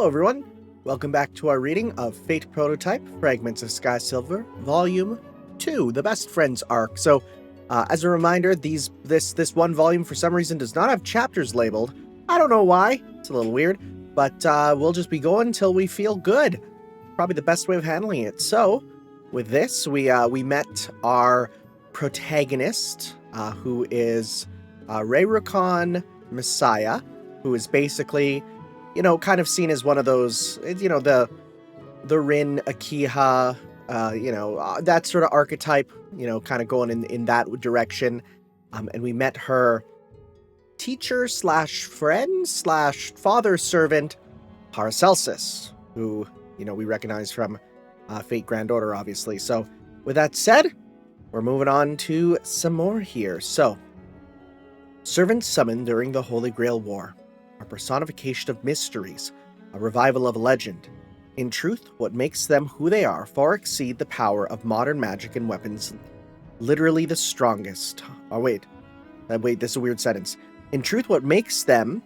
Hello everyone, welcome back to our reading of Fate Prototype, Fragments of Sky Silver, Volume 2, the Best Friends arc. So, as a reminder, this one volume for some reason does not have chapters labeled. I don't know why, it's a little weird, but we'll just be going until we feel good. Probably the best way of handling it. So, with this, we met our protagonist, who is Rayrukan Misaya, who is basically, kind of seen as one of those, the Rin, Akiha, that sort of archetype, kind of going in that direction. And we met her teacher slash friend slash father servant, Paracelsus, who, we recognize from Fate Grand Order, obviously. So with that said, we're moving on to some more here. So, servants summoned during the Holy Grail War, a personification of mysteries, a revival of a legend. In truth, what makes them who they are far exceed the power of modern magic and weapons, literally the strongest. Oh, wait, this is a weird sentence. In truth, what makes them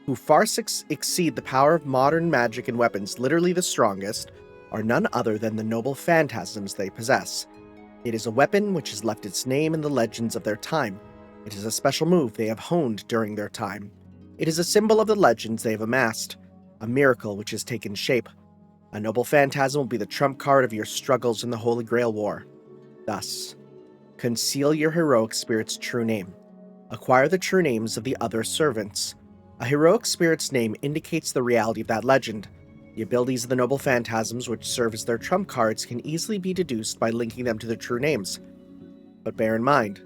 who far exceed the power of modern magic and weapons, literally the strongest, are none other than the noble phantasms they possess. It is a weapon which has left its name in the legends of their time. It is a special move they have honed during their time. It is a symbol of the legends they have amassed, a miracle which has taken shape. A noble phantasm will be the trump card of your struggles in the Holy Grail War. Thus, conceal your heroic spirit's true name. Acquire the true names of the other servants. A heroic spirit's name indicates the reality of that legend. The abilities of the noble phantasms which serve as their trump cards can easily be deduced by linking them to their true names. But bear in mind,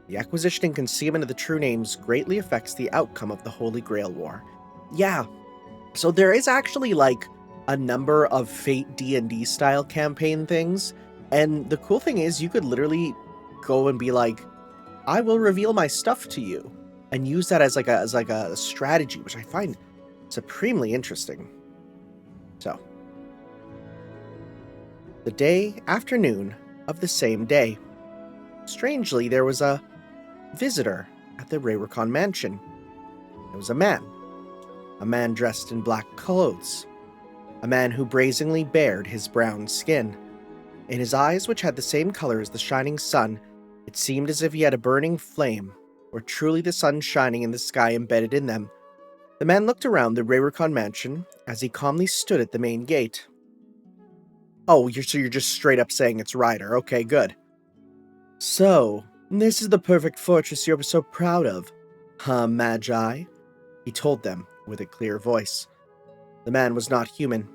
the acquisition and concealment of the true names greatly affects the outcome of the Holy Grail War. Yeah, so there is actually a number of Fate D&D style campaign things, and the cool thing is you could literally go and be like, I will reveal my stuff to you, and use that as a strategy, which I find supremely interesting. So, the afternoon of the same day. Strangely, there was a visitor at the Rayrukan mansion. It was a man dressed in black clothes, a man who brazenly bared his brown skin. In his eyes, which had the same color as the shining sun, it seemed as if he had a burning flame, or truly the sun shining in the sky embedded in them. The man looked around the Rayrukan mansion as he calmly stood at the main gate. Oh, you're just straight up saying it's Ryder. Okay, good. So, this is the perfect fortress you're so proud of, huh, Magi? He told them with a clear voice. The man was not human.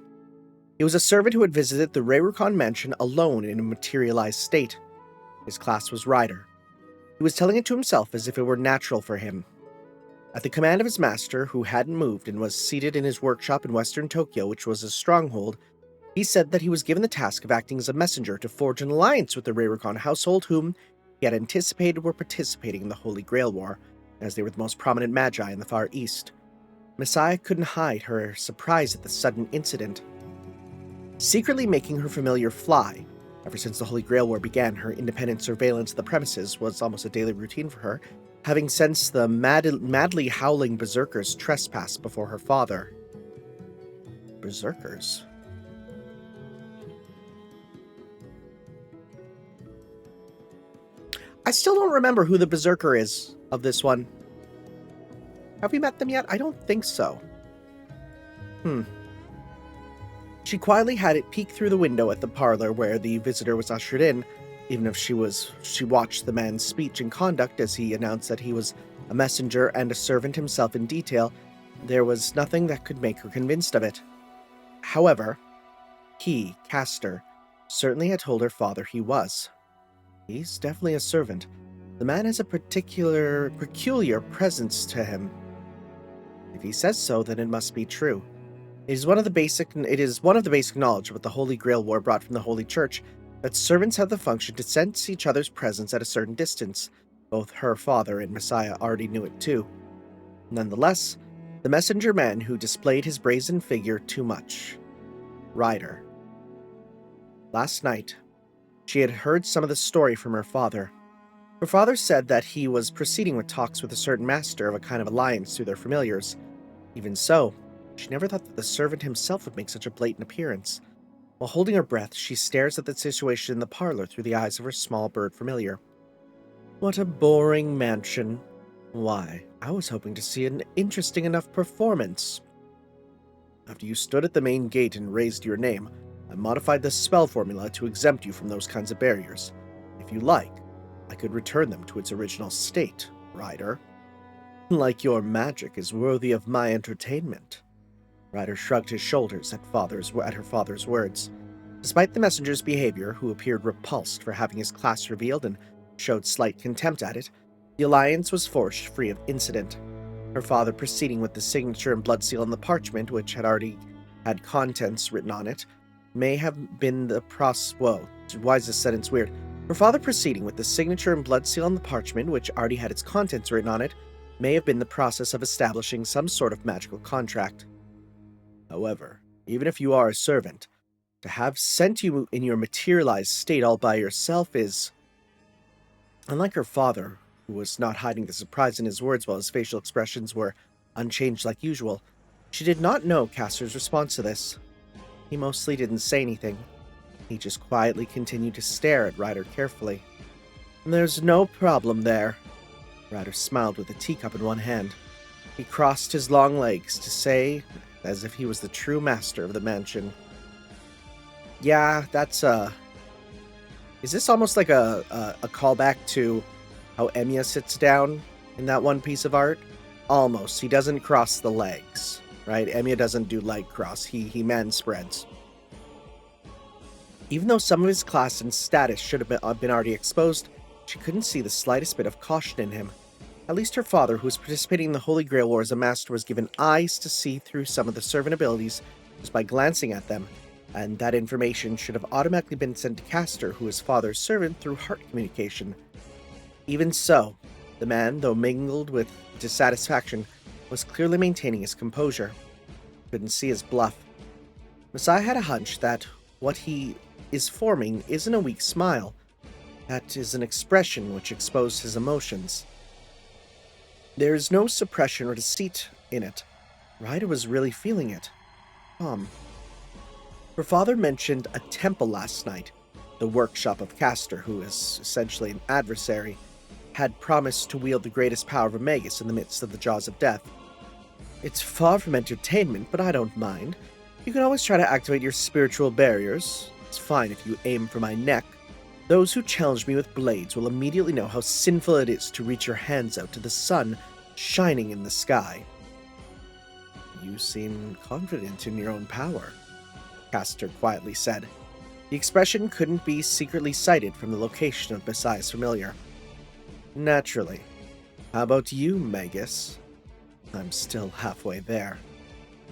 He was a servant who had visited the Rayrukan mansion alone in a materialized state. His class was Ryder. He was telling it to himself as if it were natural for him. At the command of his master, who hadn't moved and was seated in his workshop in western Tokyo, which was his stronghold, he said that he was given the task of acting as a messenger to forge an alliance with the Rayrukan household, whom he had anticipated were participating in the Holy Grail War, as they were the most prominent magi in the Far East. Misaya couldn't hide her surprise at the sudden incident. Secretly making her familiar fly, ever since the Holy Grail War began, her independent surveillance of the premises was almost a daily routine for her, having sensed the madly howling berserkers trespass before her father. Berserkers? I still don't remember who the berserker is of this one. Have we met them yet? I don't think so. She quietly had it peek through the window at the parlor where the visitor was ushered in. Even if she watched the man's speech and conduct as he announced that he was a messenger and a servant himself in detail, there was nothing that could make her convinced of it. However, he, Castor, certainly had told her father he was. He's definitely a servant. The man has a peculiar presence to him. If he says so, then it must be true. It is one of the basic knowledge of what the Holy Grail War brought from the Holy Church, that servants have the function to sense each other's presence at a certain distance. Both her father and Misaya already knew it too. Nonetheless, the messenger man who displayed his brazen figure too much. Ryder. Last night, she had heard some of the story from her father. Her father said that he was proceeding with talks with a certain master of a kind of alliance through their familiars. Even so, She never thought that the servant himself would make such a blatant appearance. While holding her breath, she stares at the situation in the parlor through the eyes of her small bird familiar. What a boring mansion. Why, I was hoping to see an interesting enough performance. After you stood at the main gate and raised your name, I modified the spell formula to exempt you from those kinds of barriers. If you like, I could return them to its original state, Ryder. Like your magic is worthy of my entertainment. Ryder shrugged his shoulders at her father's words. Despite the messenger's behavior, who appeared repulsed for having his class revealed and showed slight contempt at it, the alliance was forged free of incident. Her father proceeding with the signature and blood seal on the parchment, which had already had contents written on it, may have been the Whoa, why is this sentence weird? Her father proceeding with the signature and blood seal on the parchment, which already had its contents written on it, may have been the process of establishing some sort of magical contract. However, even if you are a servant, to have sent you in your materialized state all by yourself is... Unlike her father, who was not hiding the surprise in his words while his facial expressions were unchanged like usual, she did not know Castor's response to this. He mostly didn't say anything. He just quietly continued to stare at Ryder carefully. There's no problem there. Ryder smiled with a teacup in one hand. He crossed his long legs to say, as if he was the true master of the mansion. Yeah, that's, Is this almost like a callback to how Emiya sits down in that one piece of art? Almost. He doesn't cross the legs, right? Emiya doesn't do leg cross. He man spreads. Even though some of his class and status should have been already exposed, she couldn't see the slightest bit of caution in him. At least her father, who was participating in the Holy Grail War as a master, was given eyes to see through some of the servant abilities just by glancing at them, and that information should have automatically been sent to Castor, who was father's servant, through heart communication. Even so, the man, though mingled with dissatisfaction, was clearly maintaining his composure. Couldn't see his bluff. Misaya had a hunch that what he is forming isn't a weak smile. That is an expression which exposed his emotions. There is no suppression or deceit in it. Ryder was really feeling it. Her father mentioned a temple last night. The workshop of Castor, who is essentially an adversary, had promised to wield the greatest power of Magus in the midst of the jaws of death. It's far from entertainment, but I don't mind. You can always try to activate your spiritual barriers. It's fine if you aim for my neck. Those who challenge me with blades will immediately know how sinful it is to reach your hands out to the sun shining in the sky. You seem confident in your own power, Castor quietly said. The expression couldn't be secretly cited from the location of Misaya's familiar. Naturally. How about you, Magus? I'm still halfway there.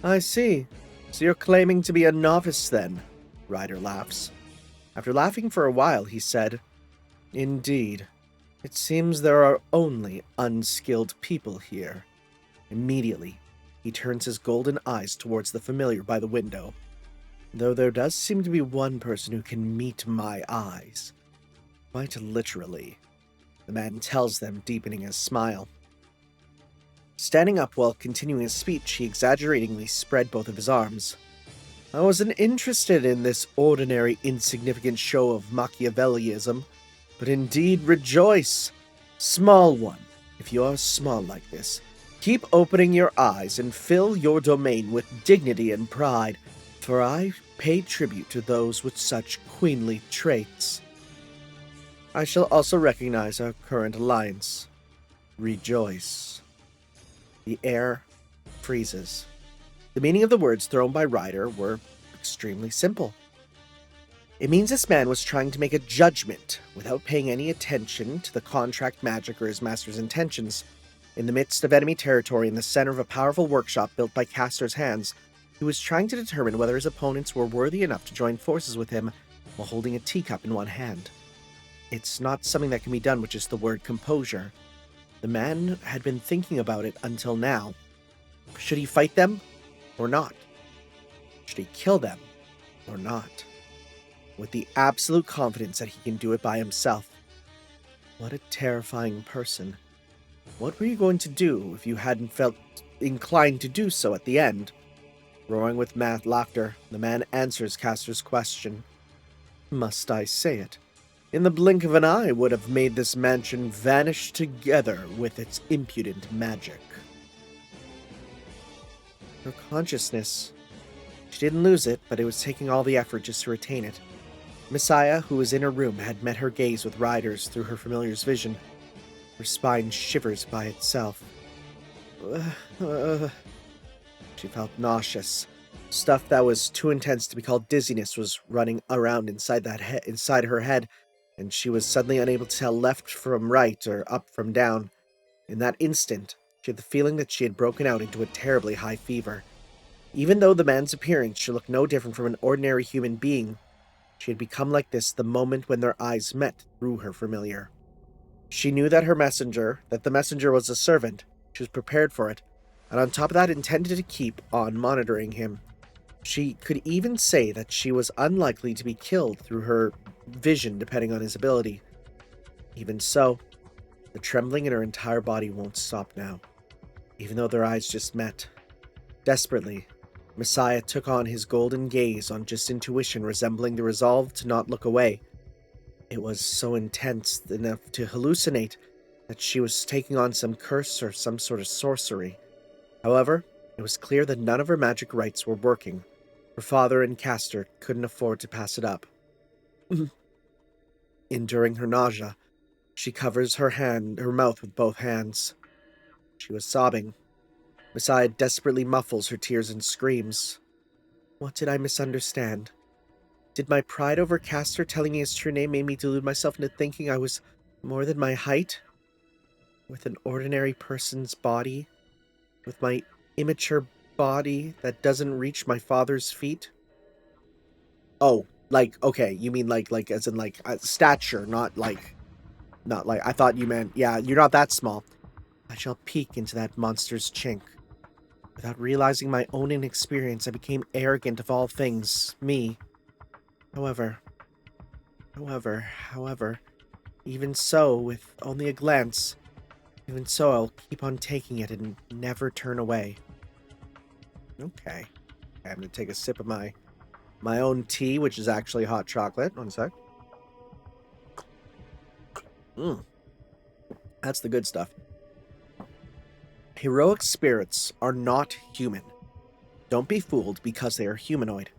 I see. So you're claiming to be a novice then? Ryder laughs. After laughing for a while, he said, Indeed. It seems there are only unskilled people here. Immediately, he turns his golden eyes towards the familiar by the window. Though there does seem to be one person who can meet my eyes. Quite literally. The man tells them, deepening his smile. Standing up while continuing his speech, he exaggeratingly spread both of his arms. I wasn't interested in this ordinary, insignificant show of Machiavellism, but indeed rejoice. Small one, if you are small like this, keep opening your eyes and fill your domain with dignity and pride, for I pay tribute to those with such queenly traits. I shall also recognize our current alliance. Rejoice. The air freezes. The meaning of the words thrown by Ryder were extremely simple. It means this man was trying to make a judgment without paying any attention to the contract magic or his master's intentions. In the midst of enemy territory in the center of a powerful workshop built by Castor's hands, he was trying to determine whether his opponents were worthy enough to join forces with him while holding a teacup in one hand. It's not something that can be done with just the word composure. The man had been thinking about it until now. Should he fight them or not? Should he kill them or not? With the absolute confidence that he can do it by himself. What a terrifying person. What were you going to do if you hadn't felt inclined to do so at the end? Roaring with laughter, the man answers Castor's question. Must I say it? In the blink of an eye would have made this mansion vanish together with its impudent magic. Her consciousness. She didn't lose it, but it was taking all the effort just to retain it. Misaya, who was in her room, had met her gaze with Riders through her familiar's vision. Her spine shivers by itself. She felt nauseous. Stuff that was too intense to be called dizziness was running around inside her head, and she was suddenly unable to tell left from right or up from down. In that instant, she had the feeling that she had broken out into a terribly high fever. Even though the man's appearance should look no different from an ordinary human being, she had become like this the moment when their eyes met through her familiar. She knew that the messenger was a servant. She was prepared for it, and on top of that intended to keep on monitoring him. She could even say that she was unlikely to be killed through her vision depending on his ability. Even so, the trembling in her entire body won't stop now, even though their eyes just met. Desperately, Misaya took on his golden gaze on just intuition resembling the resolve to not look away. It was so intense enough to hallucinate that she was taking on some curse or some sort of sorcery. However, it was clear that none of her magic rites were working. Her father and Castor couldn't afford to pass it up. Enduring her nausea, she covers her mouth with both hands. She was sobbing. Misaya desperately muffles her tears and screams. What did I misunderstand? Did my pride over Castor telling me his true name make me delude myself into thinking I was more than my height? With an ordinary person's body? With my immature body that doesn't reach my father's feet? Oh, okay, you mean like as in stature, not like, I thought you meant, yeah, you're not that small. I shall peek into that monster's chink. Without realizing my own inexperience, I became arrogant of all things, me. However, even so, with only a glance, even so, I'll keep on taking it and never turn away. Okay. I'm going to take a sip of my own tea, which is actually hot chocolate. One sec. That's the good stuff. Heroic spirits are not human. Don't be fooled because they are humanoid.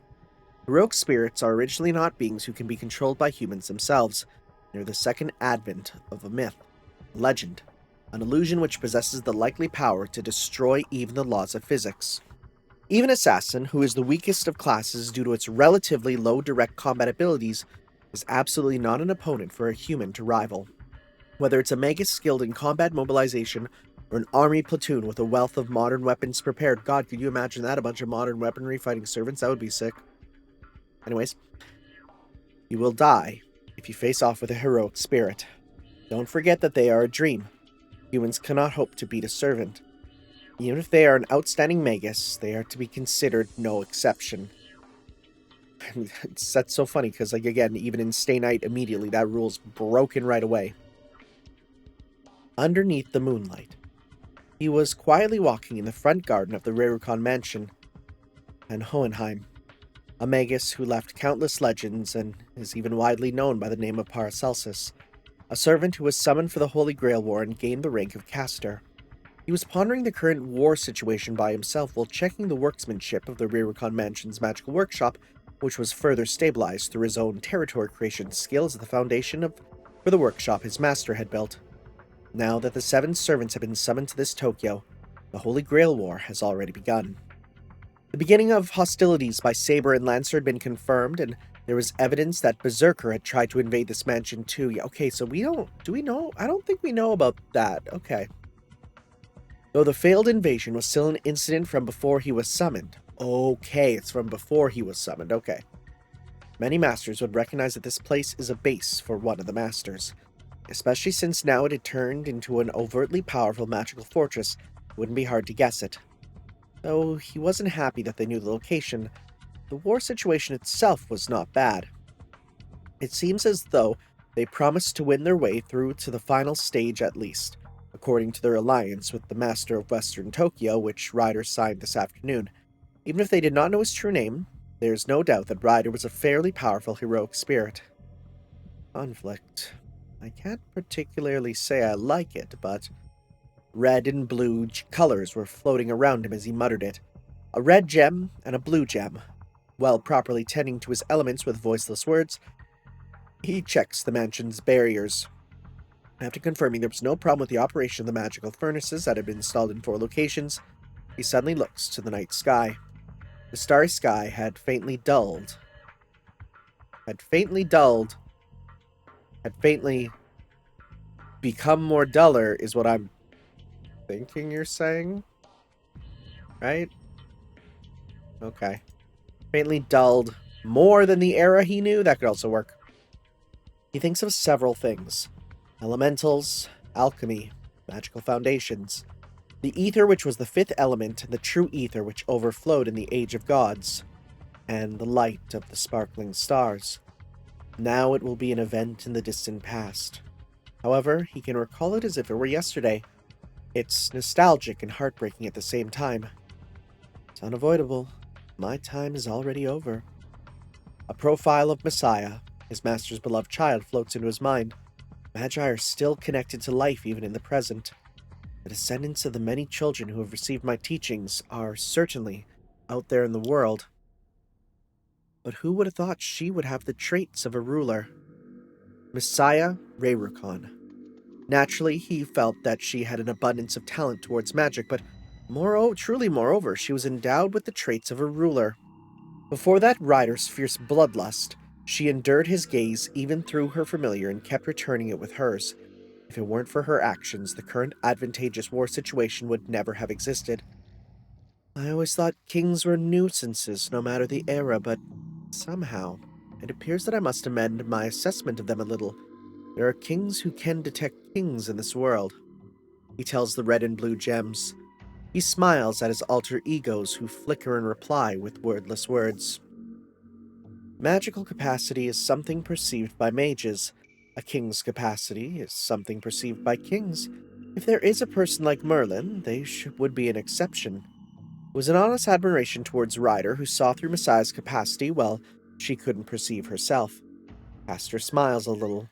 Heroic spirits are originally not beings who can be controlled by humans themselves. They're the second advent of a myth, legend, an illusion which possesses the likely power to destroy even the laws of physics. Even Assassin, who is the weakest of classes due to its relatively low direct combat abilities, is absolutely not an opponent for a human to rival. Whether it's a magus skilled in combat mobilization or an army platoon with a wealth of modern weapons prepared. God, could you imagine that? A bunch of modern weaponry fighting servants? That would be sick. Anyways, you will die if you face off with a heroic spirit. Don't forget that they are a dream. Humans cannot hope to beat a servant. Even if they are an outstanding magus, they are to be considered no exception. That's so funny, because, again, even in Stay Night, immediately, that rule's broken right away. Underneath the moonlight, he was quietly walking in the front garden of the Rerukon mansion, and Hohenheim, a magus who left countless legends and is even widely known by the name of Paracelsus, a servant who was summoned for the Holy Grail War and gained the rank of caster. He was pondering the current war situation by himself while checking the workmanship of the Rerukon Mansion's magical workshop, which was further stabilized through his own territory creation skills at the foundation for the workshop his master had built. Now that the 7 servants have been summoned to this Tokyo, the Holy Grail War has already begun. The beginning of hostilities by Saber and Lancer had been confirmed, and there was evidence that Berserker had tried to invade this mansion too. Yeah, okay, so do we know? I don't think we know about that. Okay. Though the failed invasion was still an incident from before he was summoned. Okay, it's from before he was summoned, okay. Many masters would recognize that this place is a base for one of the masters. Especially since now it had turned into an overtly powerful magical fortress, it wouldn't be hard to guess it. Though he wasn't happy that they knew the location, the war situation itself was not bad. It seems as though they promised to win their way through to the final stage at least, according to their alliance with the Master of Western Tokyo, which Ryder signed this afternoon. Even if they did not know his true name, there's no doubt that Ryder was a fairly powerful heroic spirit. Conflict. I can't particularly say I like it, but red and blue colors were floating around him as he muttered it. A red gem and a blue gem. While properly tending to his elements with voiceless words, he checks the mansion's barriers. After confirming there was no problem with the operation of the magical furnaces that had been installed in 4 locations, he suddenly looks to the night sky. The starry sky had faintly become more duller, is what I'm thinking you're saying? Right? Okay. Faintly dulled more than the era he knew? That could also work. He thinks of several things. Elementals, alchemy, magical foundations, the ether which was the 5th element, and the true ether which overflowed in the age of gods, and the light of the sparkling stars. Now it will be an event in the distant past. However, he can recall it as if it were yesterday. It's nostalgic and heartbreaking at the same time. It's unavoidable. My time is already over. A profile of Misaya, his master's beloved child, floats into his mind. Magi are still connected to life even in the present. The descendants of the many children who have received my teachings are certainly out there in the world. But who would have thought she would have the traits of a ruler? Misaya Reirukon. Naturally, he felt that she had an abundance of talent towards magic, but moreover, she was endowed with the traits of a ruler. Before that rider's fierce bloodlust, she endured his gaze even through her familiar and kept returning it with hers. If it weren't for her actions, the current advantageous war situation would never have existed. I always thought kings were nuisances, no matter the era, but somehow, it appears that I must amend my assessment of them a little. There are kings who can detect kings in this world. He tells the red and blue gems. He smiles at his alter egos who flicker and reply with wordless words. Magical capacity is something perceived by mages. A king's capacity is something perceived by kings. If there is a person like Merlin, they would be an exception. It was an honest admiration towards Ryder, who saw through Messiah's capacity while she couldn't perceive herself. Castor smiles a little.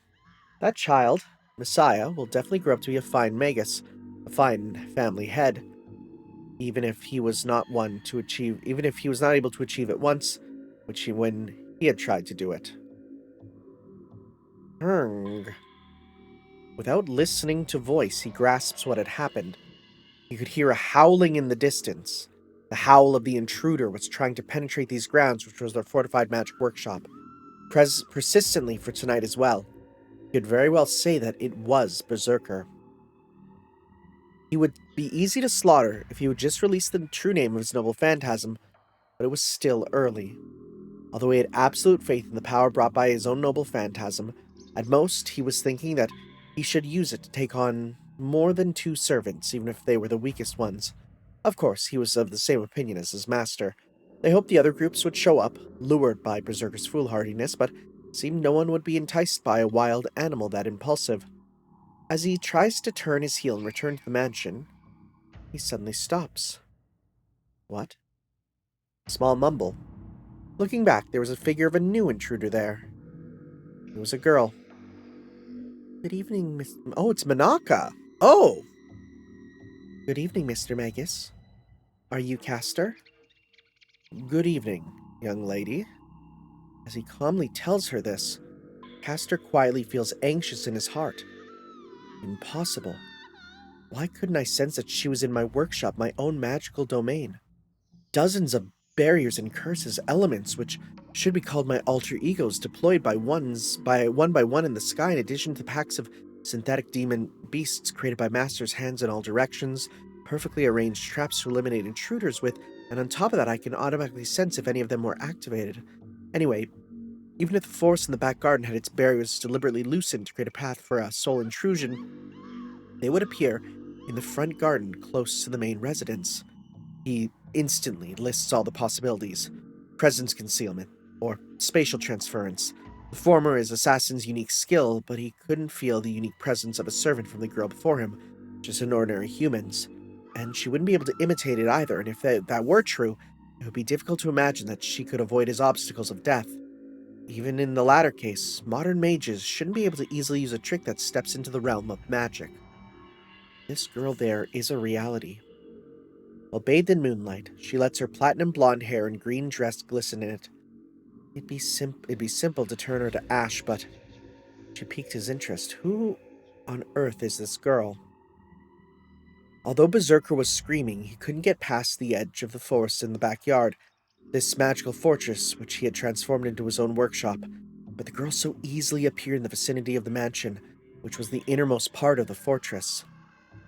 That child, Messiah, will definitely grow up to be a fine magus, a fine family head. Even if he was not able to achieve it once, when he had tried to do it. Herng. Without listening to voice, he grasps what had happened. He could hear a howling in the distance. The howl of the intruder was trying to penetrate these grounds, which was their fortified magic workshop. Persistently for tonight as well. He could very well say that it was Berserker. He would be easy to slaughter if he would just release the true name of his noble phantasm, but it was still early. Although he had absolute faith in the power brought by his own noble phantasm, at most he was thinking that he should use it to take on more than 2 servants, even if they were the weakest ones. Of course, he was of the same opinion as his master. They hoped the other groups would show up, lured by Berserker's foolhardiness, but it seemed no one would be enticed by a wild animal that impulsive. As he tries to turn his heel and return to the mansion, he suddenly stops. What? A small mumble. Looking back, there was a figure of a new intruder there. It was a girl. Good evening, Miss... Oh, it's Manaka! Oh! Good evening, Mr. Magus. Are you Castor? Good evening, young lady. As he calmly tells her this, Castor quietly feels anxious in his heart. Impossible. Why couldn't I sense that she was in my workshop, my own magical domain? Dozens of barriers and curses, elements which should be called my alter egos, deployed by one by one in the sky, in addition to packs of synthetic demon beasts created by masters' hands in all directions, perfectly arranged traps to eliminate intruders with, and on top of that I can automatically sense if any of them were activated. Anyway, even if the forest in the back garden had its barriers deliberately loosened to create a path for a soul intrusion, they would appear in the front garden close to the main residence. He instantly lists all the possibilities. Presence concealment, or spatial transference. The former is Assassin's unique skill, but he couldn't feel the unique presence of a servant from the girl before him, just an ordinary human's. And she wouldn't be able to imitate it either, and if that were true, It would be difficult to imagine that she could avoid his obstacles of death. Even in the latter case, modern mages shouldn't be able to easily use a trick that steps into the realm of magic. This girl there is a reality. While bathed in moonlight, she lets her platinum blonde hair and green dress glisten in it. It'd be simple to turn her to ash, but she piqued his interest. Who on earth is this girl? Although Berserker was screaming, he couldn't get past the edge of the forest in the backyard, this magical fortress which he had transformed into his own workshop. But the girl so easily appeared in the vicinity of the mansion, which was the innermost part of the fortress.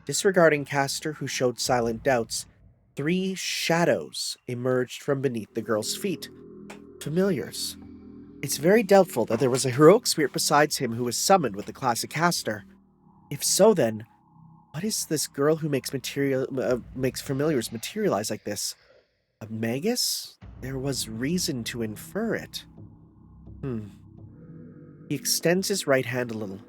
Disregarding Castor, who showed silent doubts, 3 shadows emerged from beneath the girl's feet. Familiars. It's very doubtful that there was a heroic spirit besides him who was summoned with the classic Castor. If so, then, what is this girl who makes familiars materialize like this? A magus? There was reason to infer it. He extends his right hand a little.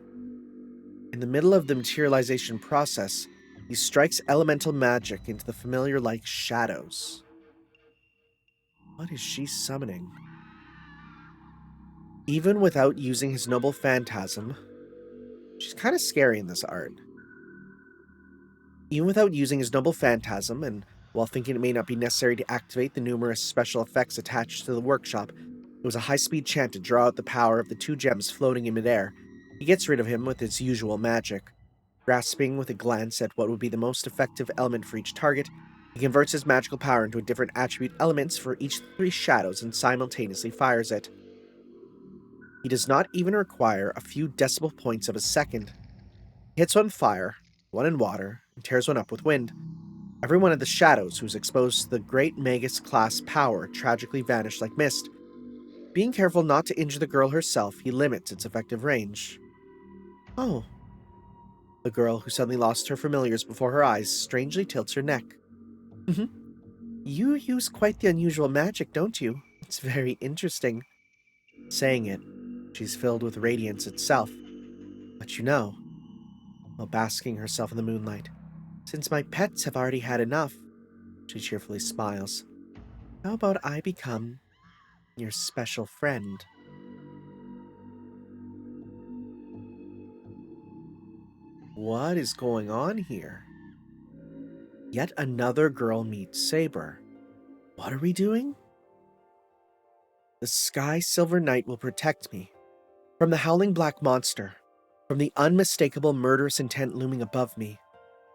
In the middle of the materialization process, he strikes elemental magic into the familiar-like shadows. What is she summoning? Even without using his noble phantasm, she's kind of scary in this art. Even without using his noble phantasm, and while thinking it may not be necessary to activate the numerous special effects attached to the workshop, it was a high-speed chant to draw out the power of the 2 gems floating in midair. He gets rid of him with his usual magic. Grasping with a glance at what would be the most effective element for each target, he converts his magical power into a different attribute elements for each 3 shadows and simultaneously fires it. He does not even require a few decimal points of a second. He hits one fire, one in water, and tears one up with wind. Every one of the shadows who's exposed to the great Magus-class power tragically vanished like mist. Being careful not to injure the girl herself, he limits its effective range. Oh. The girl, who suddenly lost her familiars before her eyes, strangely tilts her neck. You use quite the unusual magic, don't you? It's very interesting. Saying it, she's filled with radiance itself. But you know, while basking herself in the moonlight, since my pets have already had enough, she cheerfully smiles. How about I become your special friend? What is going on here? Yet another girl meets Saber. What are we doing? The Sky Silver Knight will protect me from the howling black monster, from the unmistakable murderous intent looming above me.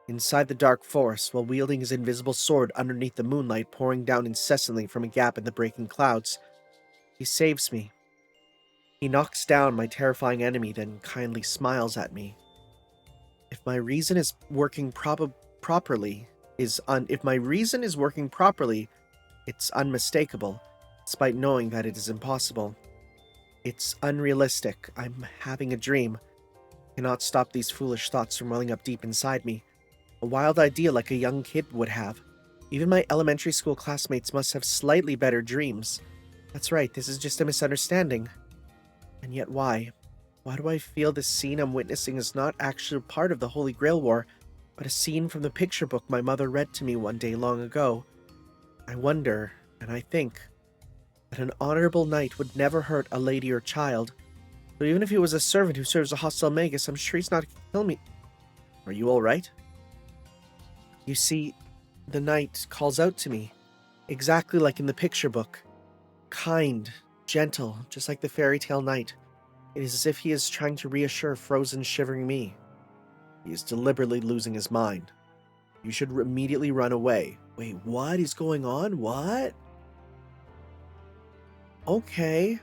Inside the dark forest, while wielding his invisible sword underneath the moonlight pouring down incessantly from a gap in the breaking clouds, he saves me. He knocks down my terrifying enemy, then kindly smiles at me. If my reason is working properly, it's unmistakable, despite knowing that it is impossible. It's unrealistic. I'm having a dream. I cannot stop these foolish thoughts from welling up deep inside me. A wild idea like a young kid would have. Even my elementary school classmates must have slightly better dreams. That's right, this is just a misunderstanding. And yet why? Why do I feel this scene I'm witnessing is not actually part of the Holy Grail War, but a scene from the picture book my mother read to me one day long ago? I wonder, and I think, that an honorable knight would never hurt a lady or child. So even if he was a servant who serves a hostile magus, I'm sure he's not going to kill me. Are you alright? You see, the knight calls out to me, exactly like in the picture book. Kind, gentle, just like the fairy tale knight. It is as if he is trying to reassure frozen, shivering me. He is deliberately losing his mind. You should immediately run away. Wait, what is going on? What? Okay.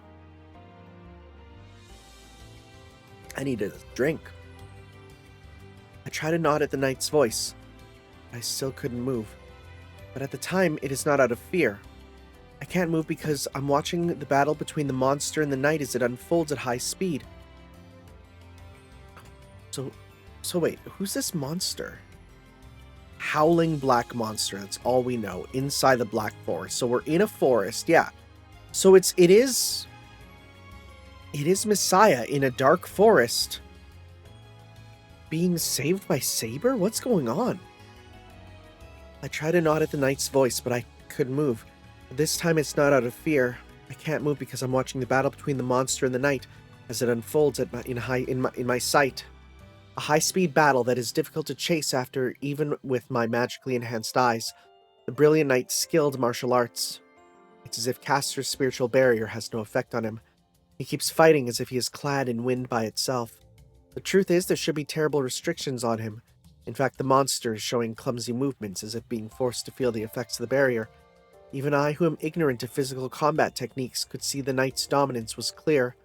I need a drink. I try to nod at the knight's voice. I still couldn't move. But at the time, it is not out of fear. I can't move because I'm watching the battle between the monster and the knight as it unfolds at high speed. So wait, who's this monster? Howling black monster, that's all we know, inside the black forest. So we're in a forest, yeah. So it is Misaya in a dark forest being saved by Saber? What's going on? I tried to nod at the knight's voice, but I couldn't move. This time it's not out of fear. I can't move because I'm watching the battle between the monster and the knight as it unfolds in my sight. A high-speed battle that is difficult to chase after even with my magically enhanced eyes. The brilliant knight's skilled martial arts. It's as if Castor's spiritual barrier has no effect on him. He keeps fighting as if he is clad in wind by itself. The truth is, there should be terrible restrictions on him. In fact, the monster is showing clumsy movements as if being forced to feel the effects of the barrier. Even I, who am ignorant of physical combat techniques, could see the knight's dominance was clear.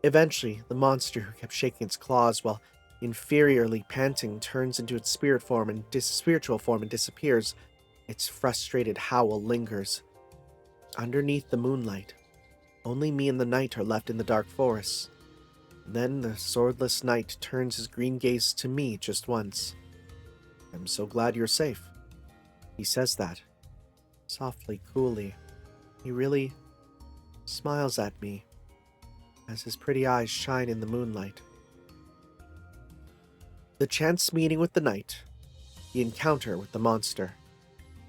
Eventually, the monster, who kept shaking its claws while inferiorly panting, turns into its spiritual form and disappears. Its frustrated howl lingers. Underneath the moonlight, only me and the knight are left in the dark forest. Then the swordless knight turns his green gaze to me just once. "I'm so glad you're safe." He says that, softly, coolly. He really smiles at me as his pretty eyes shine in the moonlight. The chance meeting with the knight. The encounter with the monster.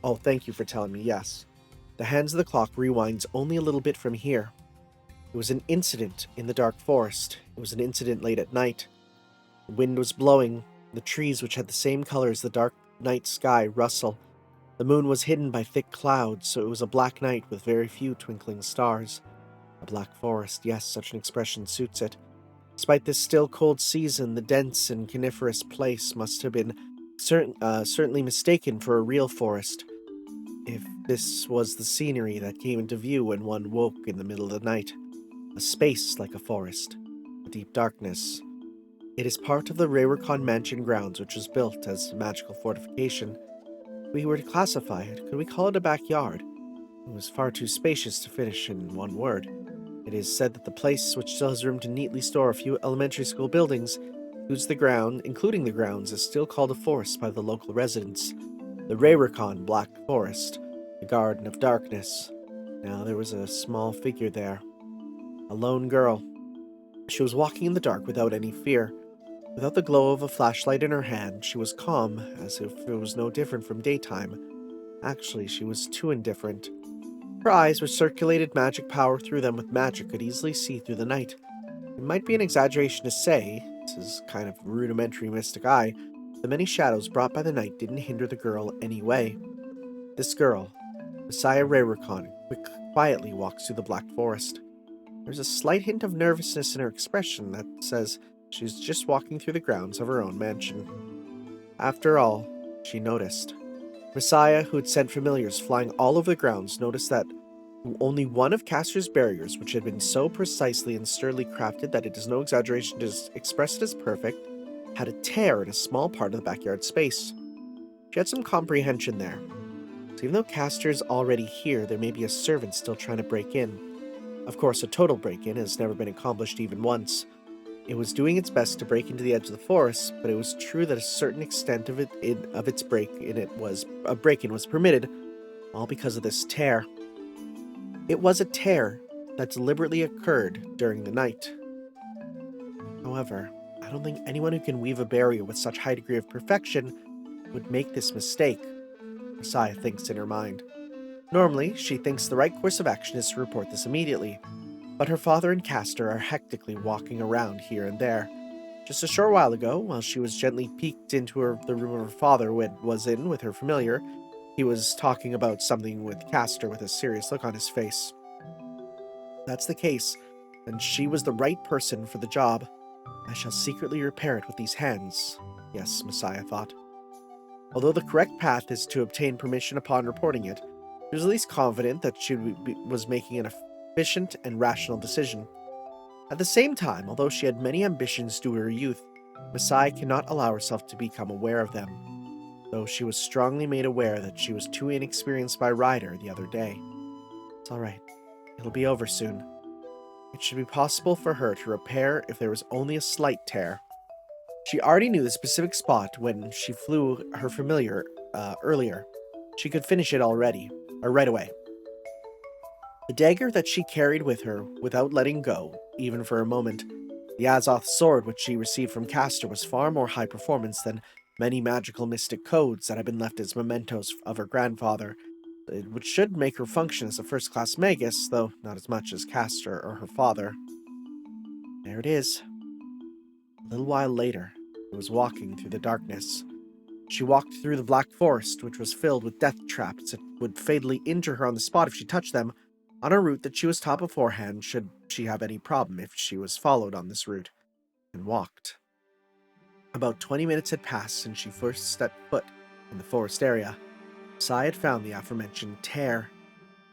Oh, thank you for telling me, yes. The hands of the clock rewinds only a little bit from here. It was an incident in the dark forest. It was an incident late at night. The wind was blowing. The trees, which had the same color as the dark night sky, rustle. The moon was hidden by thick clouds, so it was a black night with very few twinkling stars. A black forest, yes, such an expression suits it. Despite this still cold season, the dense and coniferous place must have been certainly mistaken for a real forest, if this was the scenery that came into view when one woke in the middle of the night. A space like a forest, a deep darkness. It is part of the Raricon mansion grounds, which was built as a magical fortification. If we were to classify it, could we call it a backyard? It was far too spacious to finish in one word. It is said that the place, which still has room to neatly store a few elementary school buildings, including the grounds, is still called a forest by the local residents. The Raricon Black Forest, the Garden of Darkness. Now there was a small figure there. A lone girl. She was walking in the dark without any fear. Without the glow of a flashlight in her hand, she was calm, as if it was no different from daytime. Actually, she was too indifferent. Her eyes, which circulated magic power through them with magic, could easily see through the night. It might be an exaggeration to say, this is kind of rudimentary mystic eye, the many shadows brought by the night didn't hinder the girl any way. This girl, Misaya Raricon, quietly walks through the black forest. There's a slight hint of nervousness in her expression that says she's just walking through the grounds of her own mansion. After all, she noticed. Misaya, who had sent familiars flying all over the grounds, noticed that only one of Castor's barriers, which had been so precisely and sturdily crafted that it is no exaggeration to express it as perfect, had a tear in a small part of the backyard space. She had some comprehension there. So even though Castor is already here, there may be a servant still trying to break in. Of course, a total break-in has never been accomplished even once. It was doing its best to break into the edge of the forest, but it was true that a certain extent of its break-in was permitted, all because of this tear. It was a tear that deliberately occurred during the night. However, I don't think anyone who can weave a barrier with such high degree of perfection would make this mistake, Misaya thinks in her mind. Normally, she thinks the right course of action is to report this immediately, but her father and Castor are hectically walking around here and there. Just a short while ago, while she was gently peeked into the room of her father was in with her familiar, he was talking about something with Castor with a serious look on his face. If that's the case, then she was the right person for the job. I shall secretly repair it with these hands. Yes, Misaya thought. Although the correct path is to obtain permission upon reporting it, she was at least confident that she was making an efficient and rational decision. At the same time, although she had many ambitions due to her youth, Misaya cannot allow herself to become aware of them, though she was strongly made aware that she was too inexperienced by Ryder the other day. It's alright. It'll be over soon. It should be possible for her to repair if there was only a slight tear. She already knew the specific spot when she flew her familiar earlier. She could finish it right away. The dagger that she carried with her without letting go, even for a moment, the Azoth sword which she received from Castor, was far more high performance than many magical mystic codes that had been left as mementos of her grandfather. which should make her function as a first-class magus, though not as much as Castor or her father. There it is. A little while later, she was walking through the darkness. She walked through the black forest, which was filled with death traps that would fatally injure her on the spot if she touched them, on a route that she was taught beforehand should she have any problem if she was followed on this route, and walked. About 20 minutes had passed since she first stepped foot in the forest area. Misaya had found the aforementioned tear.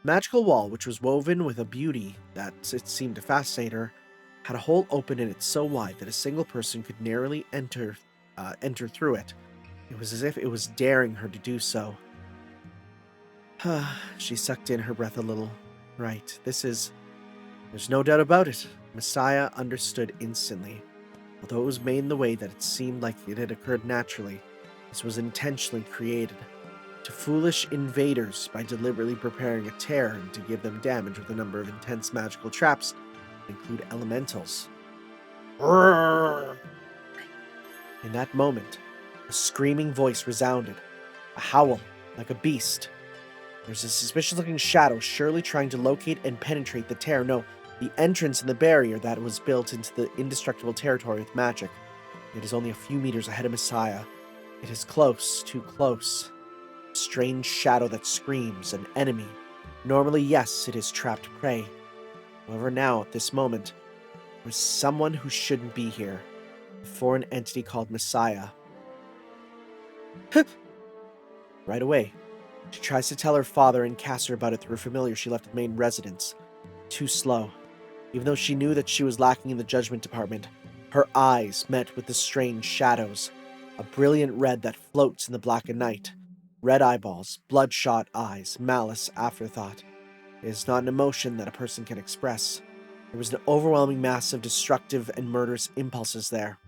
The magical wall, which was woven with a beauty that it seemed to fascinate her, had a hole open in it so wide that a single person could narrowly enter through it. It was as if it was daring her to do so. She sucked in her breath a little. Right, there's no doubt about it. Misaya understood instantly. Although it was made in the way that it seemed like it had occurred naturally, this was intentionally created. To foolish invaders by deliberately preparing a tear and to give them damage with a number of intense magical traps that include elementals. In that moment, a screaming voice resounded, a howl like a beast. There's a suspicious-looking shadow surely trying to locate and penetrate the tear. No, the entrance and the barrier that was built into the indestructible territory with magic. It is only a few meters ahead of Misaya. It is close, too close. A strange shadow that screams, an enemy. Normally, yes, it is trapped prey. However, now, at this moment, there was someone who shouldn't be here. A foreign entity called Misaya. Right away, she tries to tell her father and Castor about it through a familiar she left at main residence. Too slow. Even though she knew that she was lacking in the judgment department, her eyes met with the strange shadows. A brilliant red that floats in the blackened night. Red eyeballs, bloodshot eyes, malice, afterthought. It is not an emotion that a person can express. There was an overwhelming mass of destructive and murderous impulses there.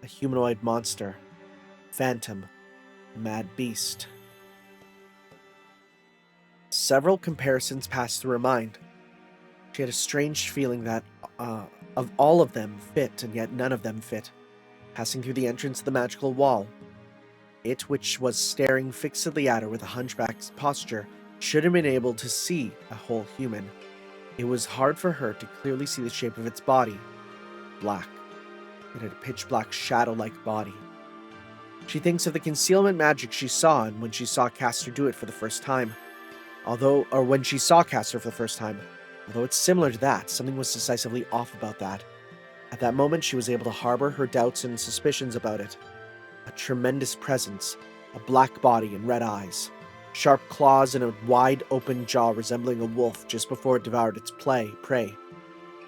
A humanoid monster. Phantom. Mad beast. Several comparisons passed through her mind. She had a strange feeling that of all of them fit, and yet none of them fit. Passing through the entrance of the magical wall, it which was staring fixedly at her with a hunchback's posture should have been able to see a whole human. It was hard for her to clearly see the shape of its body. Black. It had a pitch-black shadow-like body. She thinks of the concealment magic she saw and when she saw Castor do it for the first time. Although it's similar to that, something was decisively off about that. At that moment, she was able to harbor her doubts and suspicions about it. A tremendous presence, a black body and red eyes, sharp claws and a wide-open jaw resembling a wolf just before it devoured its prey.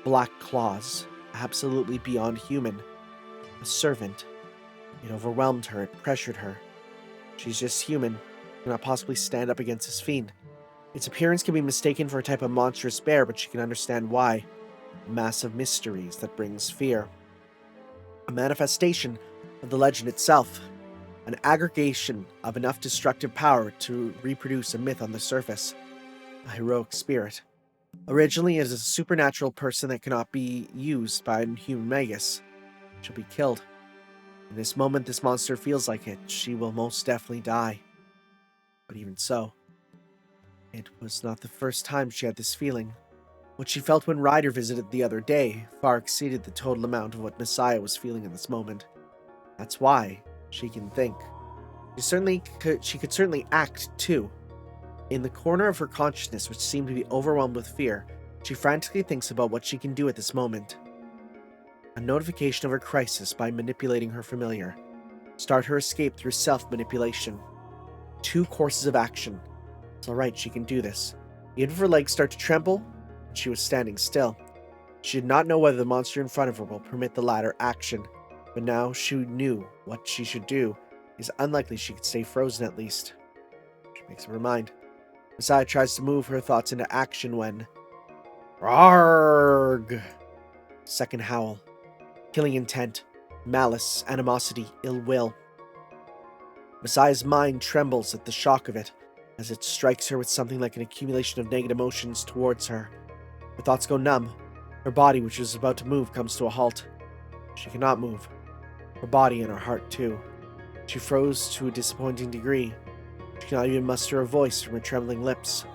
Black claws, absolutely beyond human. A servant. It overwhelmed her, it pressured her. She's just human, cannot possibly stand up against this fiend. Its appearance can be mistaken for a type of monstrous bear, but she can understand why. A mass of mysteries that brings fear. A manifestation of the legend itself. An aggregation of enough destructive power to reproduce a myth on the surface. A heroic spirit. Originally, it is a supernatural person that cannot be used by a human magus. She'll be killed. In this moment, this monster feels like it. She will most definitely die. But even so, it was not the first time she had this feeling. What she felt when Ryder visited the other day far exceeded the total amount of what Misaya was feeling in this moment. That's why she can think. She could certainly act, too. In the corner of her consciousness, which seemed to be overwhelmed with fear, she frantically thinks about what she can do at this moment. A notification of her crisis by manipulating her familiar. Start her escape through self-manipulation. 2 courses of action. It's alright, she can do this. Even if her legs start to tremble, she was standing still. She did not know whether the monster in front of her will permit the latter action, but now she knew what she should do. It is unlikely she could stay frozen at least. She makes up her mind. Misaya tries to move her thoughts into action when... Rargh! Second howl. Killing intent, malice, animosity, ill will. Misaya's mind trembles at the shock of it, as it strikes her with something like an accumulation of negative emotions towards her. Her thoughts go numb. Her body, which is about to move, comes to a halt. She cannot move. Her body and her heart, too. She froze to a disappointing degree. She cannot even muster a voice from her trembling lips.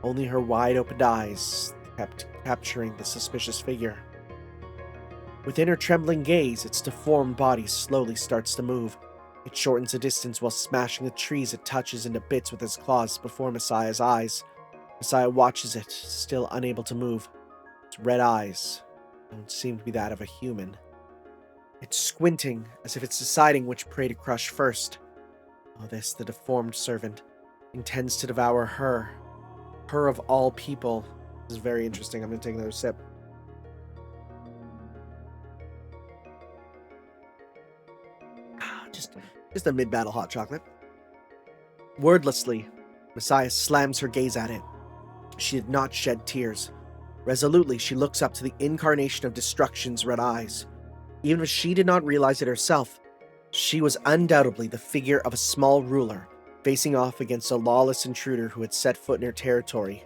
Only her wide-opened eyes kept capturing the suspicious figure. Within her trembling gaze, its deformed body slowly starts to move. It shortens the distance while smashing the trees it touches into bits with its claws before Misaya's eyes. Misaya watches it, still unable to move. Its red eyes don't seem to be that of a human. It's squinting, as if it's deciding which prey to crush first. Oh, this, the deformed servant, intends to devour her. Her of all people. This is very interesting. I'm going to take another sip. Just a mid-battle hot chocolate. Wordlessly, Misaya slams her gaze at it. She did not shed tears. Resolutely, she looks up to the incarnation of destruction's red eyes. Even if she did not realize it herself, she was undoubtedly the figure of a small ruler, facing off against a lawless intruder who had set foot in her territory.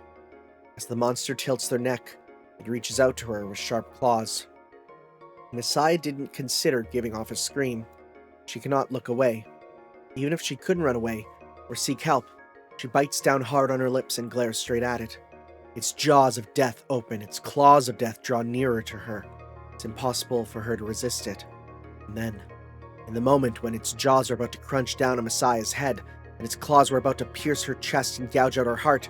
As the monster tilts their neck, it reaches out to her with sharp claws. Misaya didn't consider giving off a scream. She cannot look away. Even if she couldn't run away or seek help, she bites down hard on her lips and glares straight at it. Its jaws of death open, its claws of death draw nearer to her. It's impossible for her to resist it. And then, in the moment when its jaws are about to crunch down on Misaya's head, and its claws were about to pierce her chest and gouge out her heart,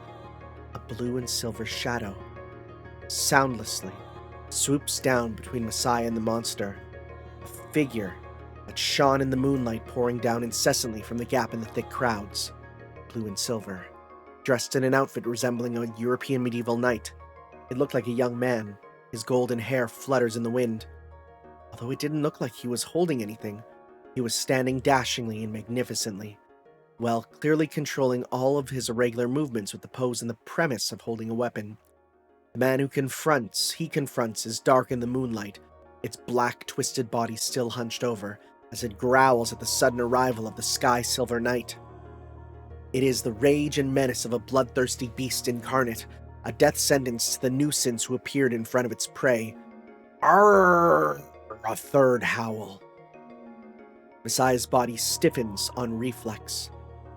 a blue and silver shadow, soundlessly, swoops down between Misaya and the monster. A figure that shone in the moonlight pouring down incessantly from the gap in the thick crowds. Blue and silver, dressed in an outfit resembling a European medieval knight. It looked like a young man. His golden hair flutters in the wind. Although it didn't look like he was holding anything, he was standing dashingly and magnificently, while clearly controlling all of his irregular movements with the pose and the premise of holding a weapon. The man he confronts is dark in the moonlight, its black, twisted body still hunched over, as it growls at the sudden arrival of the Sky Silver Knight. It is the rage and menace of a bloodthirsty beast incarnate, a death sentence to the nuisance who appeared in front of its prey. Arrgh! A third howl. Misaya's body stiffens on reflex.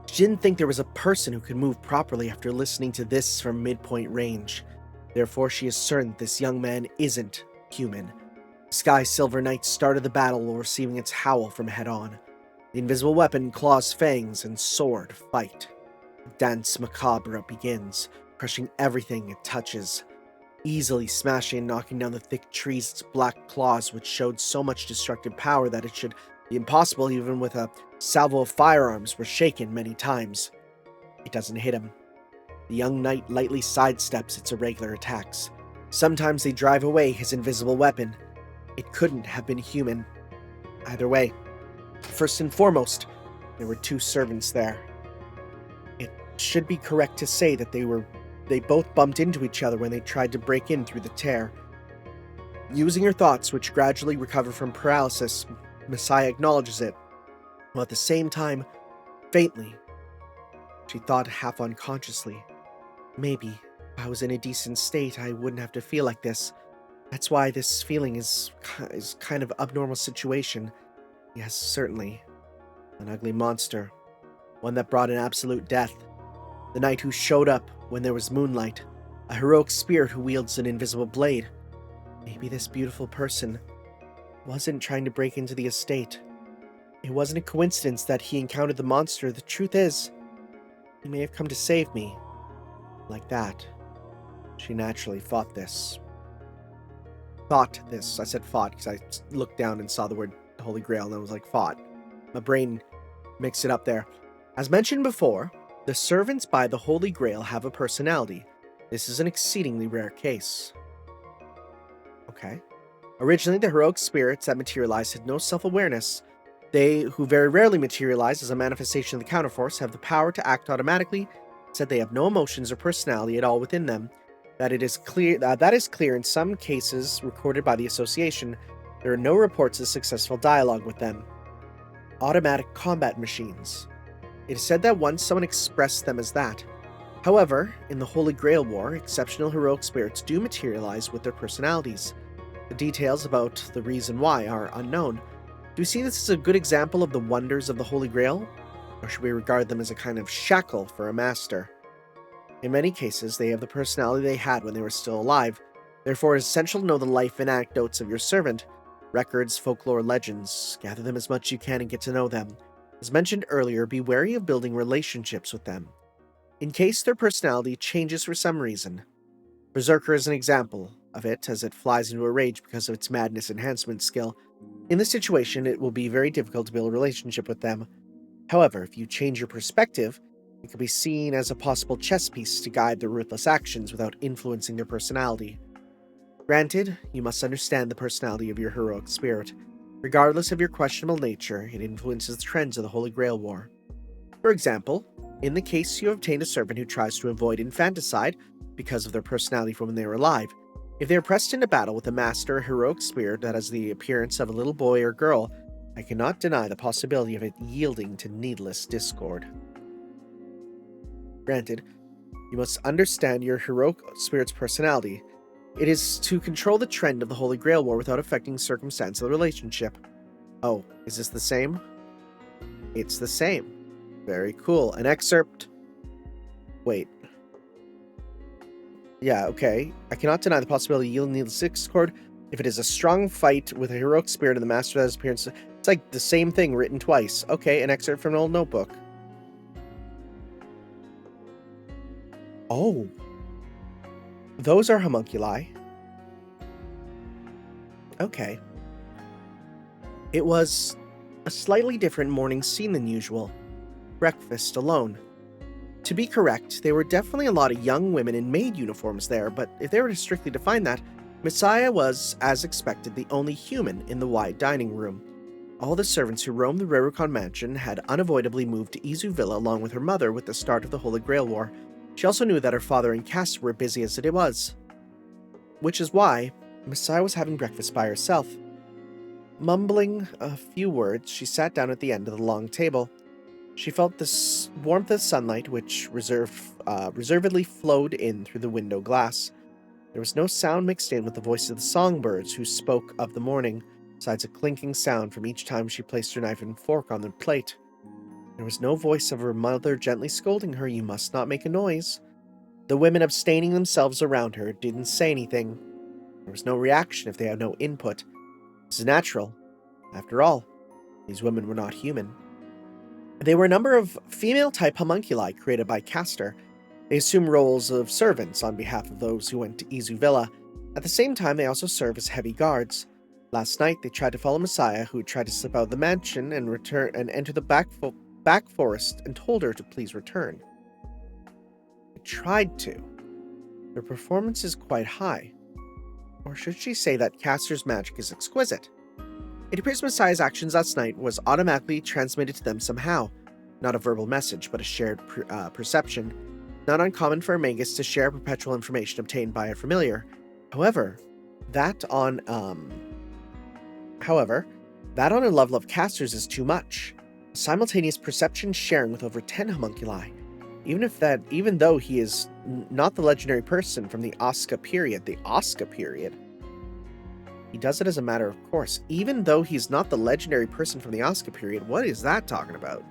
She didn't think there was a person who could move properly after listening to this from midpoint range. Therefore, she is certain that this young man isn't human. The Sky Silver Knight started the battle while receiving its howl from head on. The invisible weapon claws fangs and sword fight. The dance macabre begins, crushing everything it touches, easily smashing and knocking down the thick trees its black claws, which showed so much destructive power that it should be impossible even with a salvo of firearms were shaken many times. It doesn't hit him. The young knight lightly sidesteps its irregular attacks. Sometimes they drive away his invisible weapon. It couldn't have been human. Either way, first and foremost, there were two servants there. It should be correct to say that they both bumped into each other when they tried to break in through the tear. Using her thoughts, which gradually recover from paralysis, Misaya acknowledges it, while at the same time, faintly, she thought half unconsciously, maybe if I was in a decent state, I wouldn't have to feel like this. That's why this feeling is kind of abnormal situation. Yes, certainly. An ugly monster. One that brought an absolute death. The knight who showed up when there was moonlight. A heroic spirit who wields an invisible blade. Maybe this beautiful person wasn't trying to break into the estate. It wasn't a coincidence that he encountered the monster. The truth is, he may have come to save me. Like that. She naturally fought this. I said fought because I looked down and saw the word Holy Grail and I was like, fought. My brain mixed it up there. As mentioned before, the servants by the Holy Grail have a personality. This is an exceedingly rare case. Okay. Originally, the heroic spirits that materialize had no self-awareness. They, who very rarely materialize as a manifestation of the counterforce, have the power to act automatically, said they have no emotions or personality at all within them. That is clear in some cases recorded by the association. There are no reports of successful dialogue with them. Automatic combat machines. It is said that once someone expressed them as that. However, in the Holy Grail War, exceptional heroic spirits do materialize with their personalities. The details about the reason why are unknown. Do you see this as a good example of the wonders of the Holy Grail? Or should we regard them as a kind of shackle for a master? In many cases, they have the personality they had when they were still alive. Therefore, it is essential to know the life and anecdotes of your servant. Records, folklore, legends. Gather them as much as you can and get to know them. As mentioned earlier, be wary of building relationships with them, in case their personality changes for some reason. Berserker is an example of it, as it flies into a rage because of its madness enhancement skill. In this situation, it will be very difficult to build a relationship with them. However, if you change your perspective, it can be seen as a possible chess piece to guide their ruthless actions without influencing their personality. Granted, you must understand the personality of your heroic spirit. Regardless of your questionable nature, it influences the trends of the Holy Grail War. For example, in the case you obtained a servant who tries to avoid infanticide because of their personality from when they were alive, if they are pressed into battle with a master or heroic spirit that has the appearance of a little boy or girl, I cannot deny the possibility of it yielding to needless discord. Granted, you must understand your heroic spirit's personality. It is to control the trend of the Holy Grail War without affecting circumstance of the relationship. Oh, is this the same? It's the same. Very cool. An excerpt. Wait. Yeah, okay. I cannot deny the possibility of yielding needless discord if it is a strong fight with a heroic spirit and the master that has appearance. It's like the same thing written twice. Okay, an excerpt from an old notebook. Oh. Those are homunculi. Okay. It was a slightly different morning scene than usual. Breakfast alone. To be correct, there were definitely a lot of young women in maid uniforms there, but if they were to strictly define that, Misaya was, as expected, the only human in the wide dining room. All the servants who roamed the Rerukon mansion had unavoidably moved to Izu Villa along with her mother with the start of the Holy Grail War. She also knew that her father and Cass were busy as it was, which is why Misaya was having breakfast by herself. Mumbling a few words, she sat down at the end of the long table. She felt the warmth of sunlight, which reservedly flowed in through the window glass. There was no sound mixed in with the voice of the songbirds who spoke of the morning, besides a clinking sound from each time she placed her knife and fork on the plate. There was no voice of her mother gently scolding her, "You must not make a noise." The women abstaining themselves around her didn't say anything. There was no reaction if they had no input. This is natural. After all, these women were not human. They were a number of female-type homunculi created by Castor. They assume roles of servants on behalf of those who went to Izu Villa. At the same time, they also serve as heavy guards. Last night, they tried to follow Misaya, who tried to slip out of the mansion and enter the back forest, and told her to please return. They tried to. Their performance is quite high. Or should she say that Castor's magic is exquisite? It appears Messiah's actions last night was automatically transmitted to them somehow. Not a verbal message, but a shared perception. Not uncommon for a magus to share perpetual information obtained by a familiar. However, that on a level of Castor's is too much. Simultaneous perception sharing with over 10 homunculi. Even though he is not the legendary person from the Asuka period. He does it as a matter of course. Even though he's not the legendary person from the Asuka period, what is that talking about?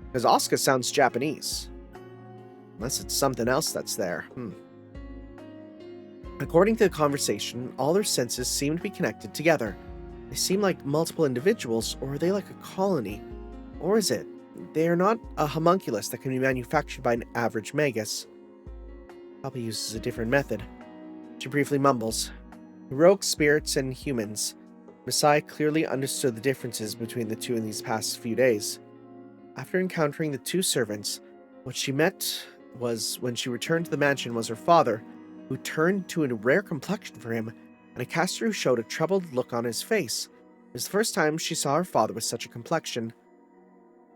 Because Asuka sounds Japanese. Unless it's something else that's there. According to the conversation, all their senses seem to be connected together. They seem like multiple individuals, or are they like a colony? Or is it? They are not a homunculus that can be manufactured by an average magus. Probably uses a different method. She briefly mumbles. Heroic spirits and humans. Misaya clearly understood the differences between the two in these past few days. After encountering the two servants, what she met was, when she returned to the mansion, was her father, who turned to a rare complexion for him, and a caster who showed a troubled look on his face. It was the first time she saw her father with such a complexion.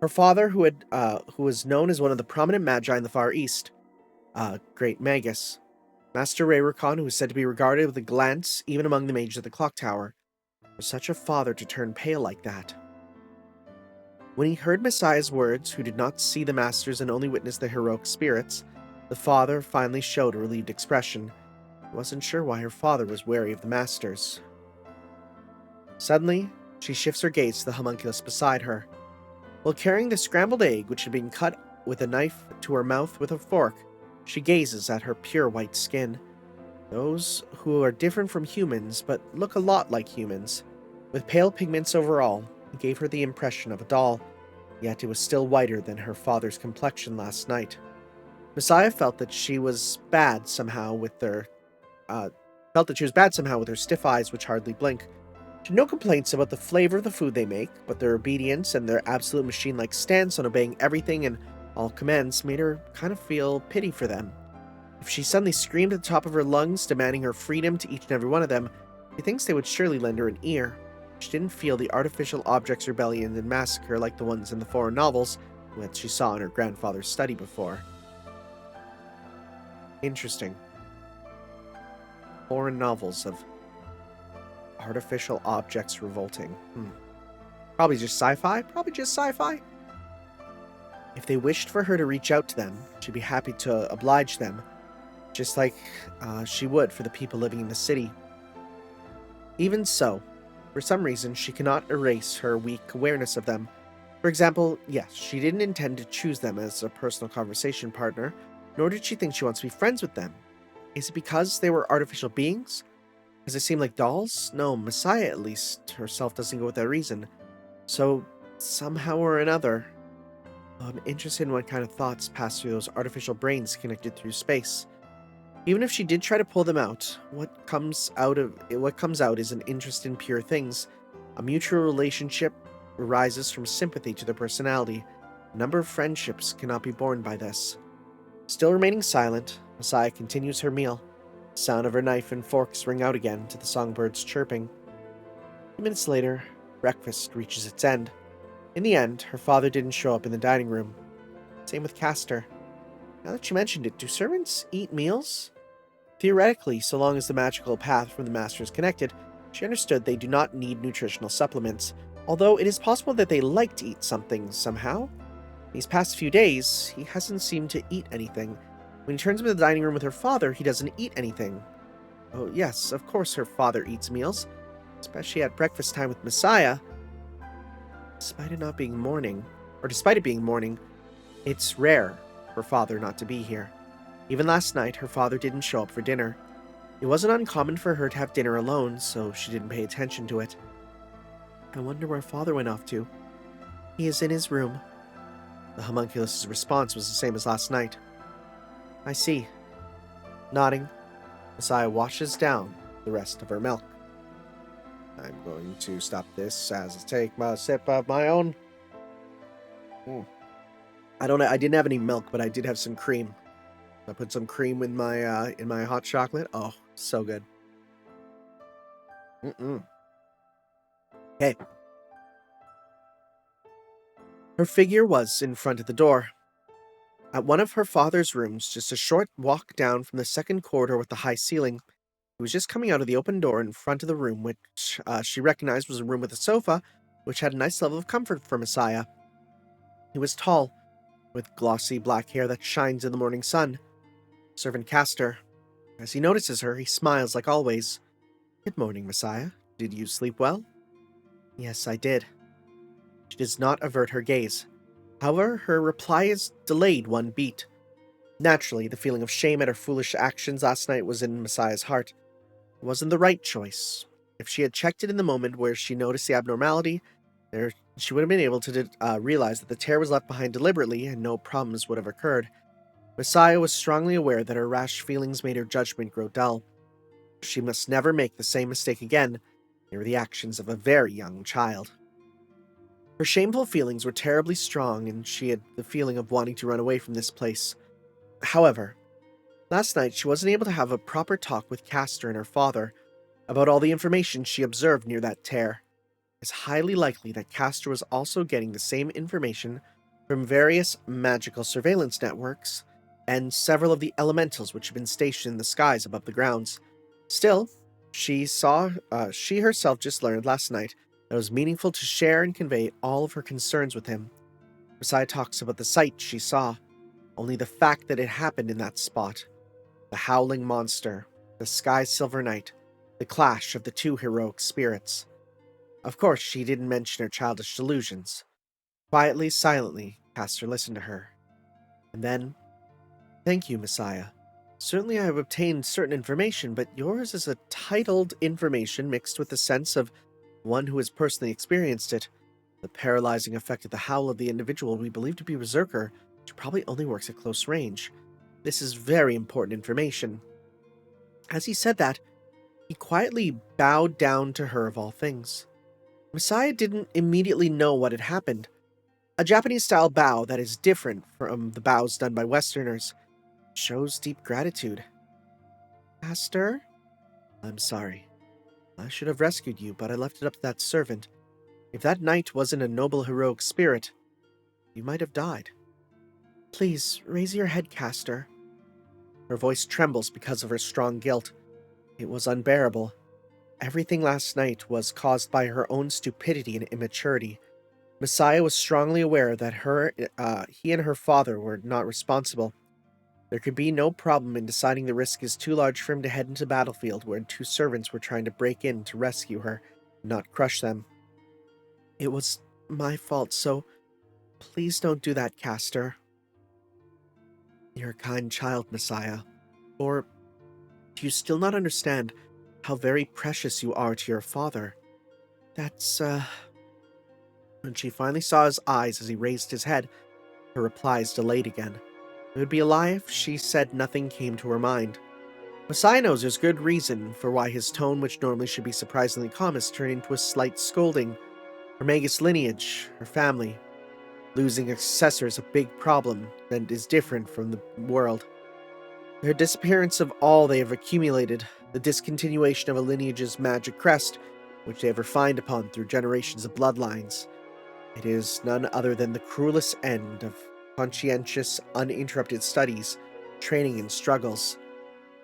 Her father, who was known as one of the prominent magi in the Far East, great magus. Master Rerukon, who was said to be regarded with a glance even among the mages of the clock tower. For such a father to turn pale like that. When he heard Messiah's words, who did not see the masters and only witnessed the heroic spirits, the father finally showed a relieved expression. He wasn't sure why her father was wary of the masters. Suddenly, she shifts her gaze to the homunculus beside her. While carrying the scrambled egg, which had been cut with a knife to her mouth with a fork, she gazes at her pure white skin. Those who are different from humans, but look a lot like humans. With pale pigments overall, it gave her the impression of a doll, yet it was still whiter than her father's complexion last night. Messiah uh, felt that she was bad somehow with her stiff eyes which hardly blink. She had no complaints about the flavor of the food they make, but their obedience and their absolute machine-like stance on obeying everything and all commands made her kind of feel pity for them. If she suddenly screamed at the top of her lungs, demanding her freedom to each and every one of them, she thinks they would surely lend her an ear. She didn't feel the artificial objects rebellion and massacre like the ones in the foreign novels that she saw in her grandfather's study before. Interesting. Foreign novels of artificial objects revolting. Probably just sci-fi? Probably just sci-fi. If they wished for her to reach out to them, she'd be happy to oblige them, just like she would for the people living in the city. Even so, for some reason, she cannot erase her weak awareness of them. For example, yes, she didn't intend to choose them as a personal conversation partner, nor did she think she wants to be friends with them. Is it because they were artificial beings? Does it seem like dolls? No, Messiah at least herself doesn't go with that reason. So, somehow or another, I'm interested in what kind of thoughts pass through those artificial brains connected through space. Even if she did try to pull them out, what comes out is an interest in pure things. A mutual relationship arises from sympathy to their personality. A number of friendships cannot be born by this. Still remaining silent, Messiah continues her meal. The sound of her knife and forks ring out again to the songbirds chirping. A few minutes later, breakfast reaches its end. In the end, her father didn't show up in the dining room. Same with Castor. Now that you mentioned it, do servants eat meals? Theoretically, so long as the magical path from the master is connected, she understood they do not need nutritional supplements, although it is possible that they like to eat something somehow. These past few days, he hasn't seemed to eat anything. When he turns into the dining room with her father, he doesn't eat anything. Oh yes, of course her father eats meals, especially at breakfast time with Messiah. Despite it being morning, it's rare for father not to be here. Even last night, her father didn't show up for dinner. It wasn't uncommon for her to have dinner alone, so she didn't pay attention to it. I wonder where father went off to. He is in his room. The homunculus's response was the same as last night. I see. Nodding, Messiah washes down the rest of her milk. I'm going to stop this as I take a sip of my own. I didn't have any milk, but I did have some cream. I put some cream in my hot chocolate. Oh, so good. Okay. Her figure was in front of the door. At one of her father's rooms, just a short walk down from the second corridor with the high ceiling, he was just coming out of the open door in front of the room, which she recognized was a room with a sofa, which had a nice level of comfort for Messiah. He was tall, with glossy black hair that shines in the morning sun. Servant Castor. As he notices her, he smiles like always. Good morning, Messiah. Did you sleep well? Yes, I did. She does not avert her gaze. However, her reply is delayed one beat. Naturally, the feeling of shame at her foolish actions last night was in Messiah's heart. It wasn't the right choice. If she had checked it in the moment where she noticed the abnormality, she would have been able to realize that the tear was left behind deliberately and no problems would have occurred. Messiah was strongly aware that her rash feelings made her judgment grow dull. She must never make the same mistake again. They were the actions of a very young child. Her shameful feelings were terribly strong, and she had the feeling of wanting to run away from this place. However, last night she wasn't able to have a proper talk with Castor and her father about all the information she observed near that tear. It's highly likely that Castor was also getting the same information from various magical surveillance networks and several of the elementals which had been stationed in the skies above the grounds. Still, she herself just learned last night that it was meaningful to share and convey all of her concerns with him. Messiah talks about the sight she saw, only the fact that it happened in that spot. The howling monster, the sky silver night, the clash of the two heroic spirits. Of course, she didn't mention her childish delusions. Quietly, silently, Castor listened to her. And then, "Thank you, Misaya. Certainly I have obtained certain information, but yours is a titled information mixed with the sense of one who has personally experienced it. The paralyzing effect of the howl of the individual we believe to be Berserker, which probably only works at close range. This is very important information." As he said that, he quietly bowed down to her of all things. Messiah didn't immediately know what had happened. A Japanese-style bow that is different from the bows done by Westerners shows deep gratitude. "Master, I'm sorry. I should have rescued you, but I left it up to that servant. If that knight wasn't a noble heroic spirit, you might have died. Please, raise your head, Castor." Her voice trembles because of her strong guilt. It was unbearable. Everything last night was caused by her own stupidity and immaturity. Messiah was strongly aware that he and her father were not responsible. There could be no problem in deciding the risk is too large for him to head into the battlefield where two servants were trying to break in to rescue her, not crush them. "It was my fault, so please don't do that, Castor." "You're a kind child, Messiah. Or do you still not understand how very precious you are to your father? That's, When she finally saw his eyes as he raised his head, her replies delayed again. It would be a lie if she said nothing came to her mind. Messiah knows there's good reason for why his tone, which normally should be surprisingly calm, has turned into a slight scolding. Her Magus lineage, her family. Losing a successor is a big problem and is different from the world. Their disappearance of all they have accumulated, the discontinuation of a lineage's magic crest, which they have refined upon through generations of bloodlines. It is none other than the cruelest end of conscientious, uninterrupted studies, training, and struggles.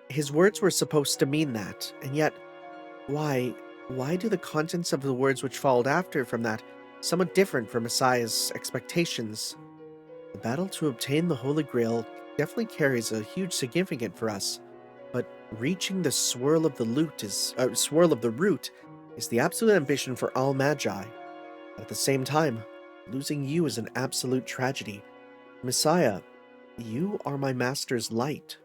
His words were supposed to mean that, and yet, why do the contents of the words which followed after from that somewhat different from Messiah's expectations? The battle to obtain the Holy Grail definitely carries a huge significance for us, but reaching the swirl of the root is the absolute ambition for all Magi. At the same time, losing you is an absolute tragedy. Messiah, you are my master's light.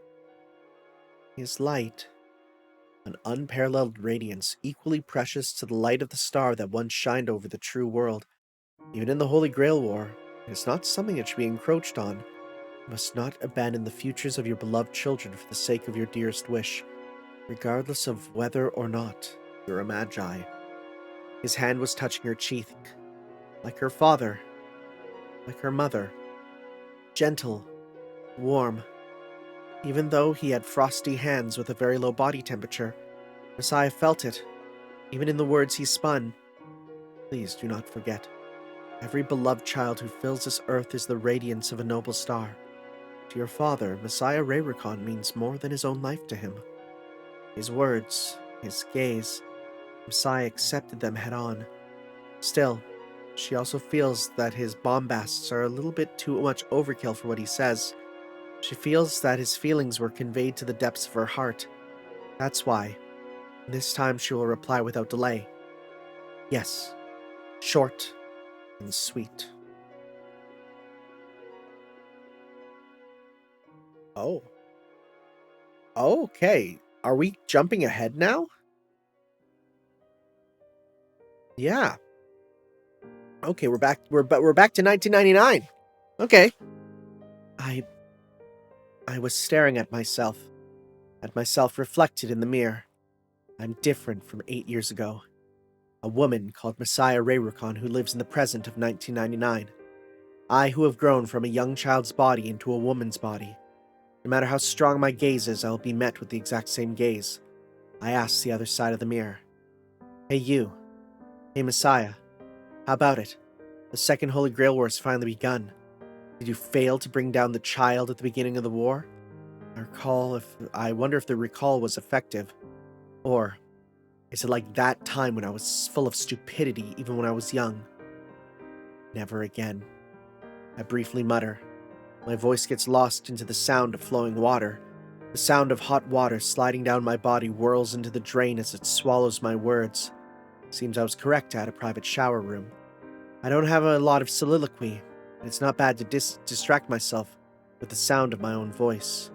His light, an unparalleled radiance, equally precious to the light of the star that once shined over the true world. Even in the Holy Grail War, it is not something that should be encroached on. You must not abandon the futures of your beloved children for the sake of your dearest wish, regardless of whether or not you're a Magi. His hand was touching her cheek, like her father, like her mother. Gentle, warm. Even though he had frosty hands with a very low body temperature, Messiah felt it, even in the words he spun. "Please do not forget. Every beloved child who fills this earth is the radiance of a noble star. To your father, Messiah Rayricon means more than his own life to him." His words, his gaze, Messiah accepted them head on. Still, she also feels that his bombasts are a little bit too much overkill for what he says. She feels that his feelings were conveyed to the depths of her heart. That's why, this time she will reply without delay. Yes, short and sweet. Oh, okay. Are we jumping ahead now? Yeah. Okay, we're back. We're back to 1999. Okay. I was staring at myself reflected in the mirror. I'm different from 8 years ago. A woman called Messiah Rayricon who lives in the present of 1999. I who have grown from a young child's body into a woman's body. No matter how strong my gaze is, I will be met with the exact same gaze. I ask the other side of the mirror. Hey you. Hey Messiah. How about it? The Second Holy Grail War has finally begun. Did you fail to bring down the child at the beginning of the war? I wonder if the recall was effective. Or is it like that time when I was full of stupidity even when I was young? Never again. I briefly mutter. My voice gets lost into the sound of flowing water. The sound of hot water sliding down my body whirls into the drain as it swallows my words. Seems I was correct to add a private shower room. I don't have a lot of soliloquy, and it's not bad to distract myself with the sound of my own voice.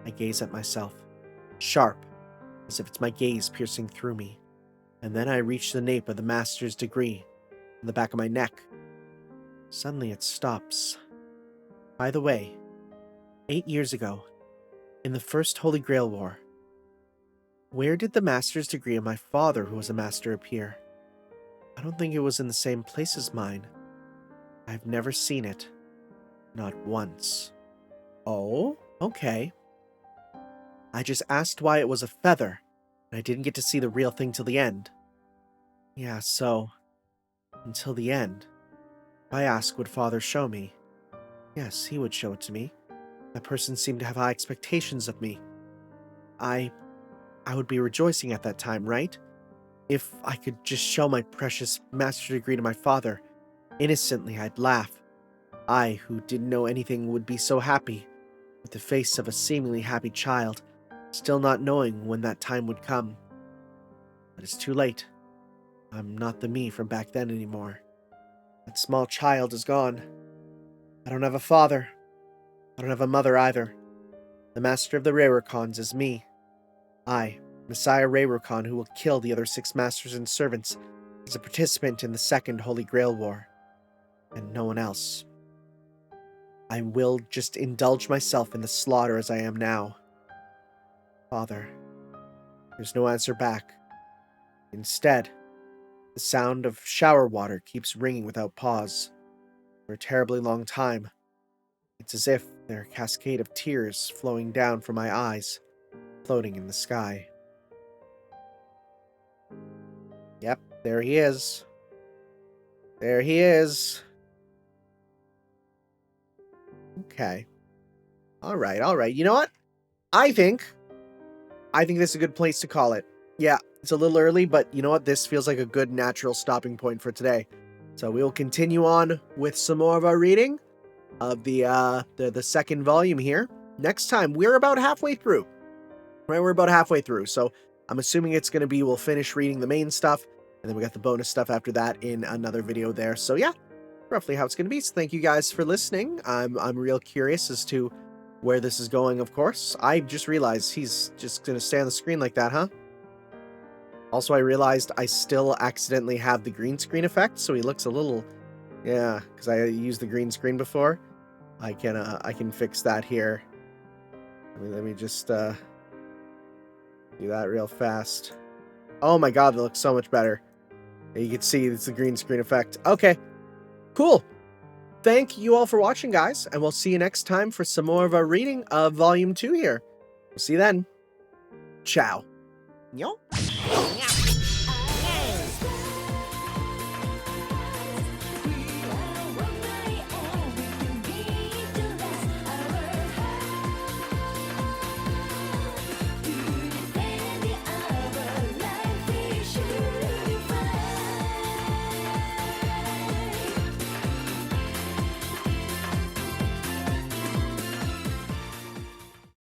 I gaze at myself, sharp, as if it's my gaze piercing through me, and then I reach the nape of the master's degree in the back of my neck. Suddenly it stops. By the way, 8 years ago, in the First Holy Grail War, where did the master's degree of my father, who was a master, appear? I don't think it was in the same place as mine. I've never seen it. Not once. Oh, okay. I just asked why it was a feather, and I didn't get to see the real thing till the end. Yeah, so, until the end. I asked would father show me. Yes, he would show it to me. That person seemed to have high expectations of me. I would be rejoicing at that time, right? If I could just show my precious master degree to my father, innocently I'd laugh. I, who didn't know anything, would be so happy, with the face of a seemingly happy child, still not knowing when that time would come. But it's too late. I'm not the me from back then anymore. That small child is gone. I don't have a father. I don't have a mother either. The master of the Rayrokons is me. I, Messiah Rayrokon, who will kill the other 6 masters and servants, as a participant in the Second Holy Grail War. And no one else. I will just indulge myself in the slaughter as I am now. Father. There's no answer back. Instead, the sound of shower water keeps ringing without pause. For a terribly long time. It's as if there are a cascade of tears flowing down from my eyes, floating in the sky. Yep, there he is. There he is. Okay. Alright. You know what? I think this is a good place to call it. Yeah, it's a little early, but you know what? This feels like a good natural stopping point for today. So we will continue on with some more of our reading of the second volume here. Next time, we're about halfway through. Right, we're about halfway through. So I'm assuming it's going to be, we'll finish reading the main stuff, and then we got the bonus stuff after that in another video there. So yeah, roughly how it's going to be. So thank you guys for listening. I'm real curious as to where this is going, of course. I just realized he's just going to stay on the screen like that, huh? Also, I realized I still accidentally have the green screen effect, so he looks a little... Yeah, because I used the green screen before. I can fix that here. Let me just do that real fast. Oh my god, that looks so much better. You can see it's the green screen effect. Okay, cool. Thank you all for watching, guys, and we'll see you next time for some more of our reading of Volume 2 here. We'll see you then. Ciao. Yo.